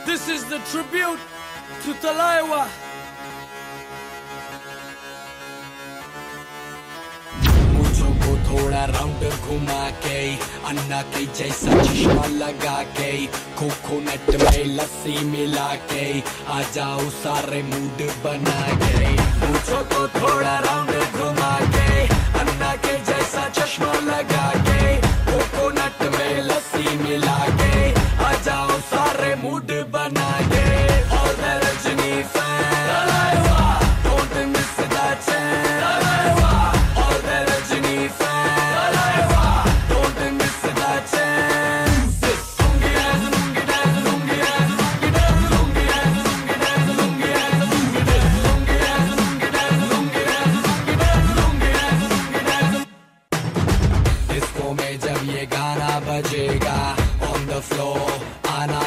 This is the tribute to Talaiwa. मुझों को थोड़ा round घुमा के अन्ना के जैसा चश्मा लगा के कोकोनट में लस्सी मिला के आ जाओ सारे मूड बना के। मुझों को थोड़ा राउंड घुमा के अन्ना के जैसा चश्मा लगा के कोकोनट में लस्सी मिला के आ जाओ सारे मूड बना के। All the Rajni fans, don't miss that chance. All the Rajni fans, don't miss that chance. Lungi dance, lungi dance, lungi dance, lungi dance, lungi dance, lungi dance, lungi dance, lungi dance, lungi dance, lungi dance, lungi dance, lungi dance, lungi dance. Disco में जब ये गाना बजेगा on the floor आना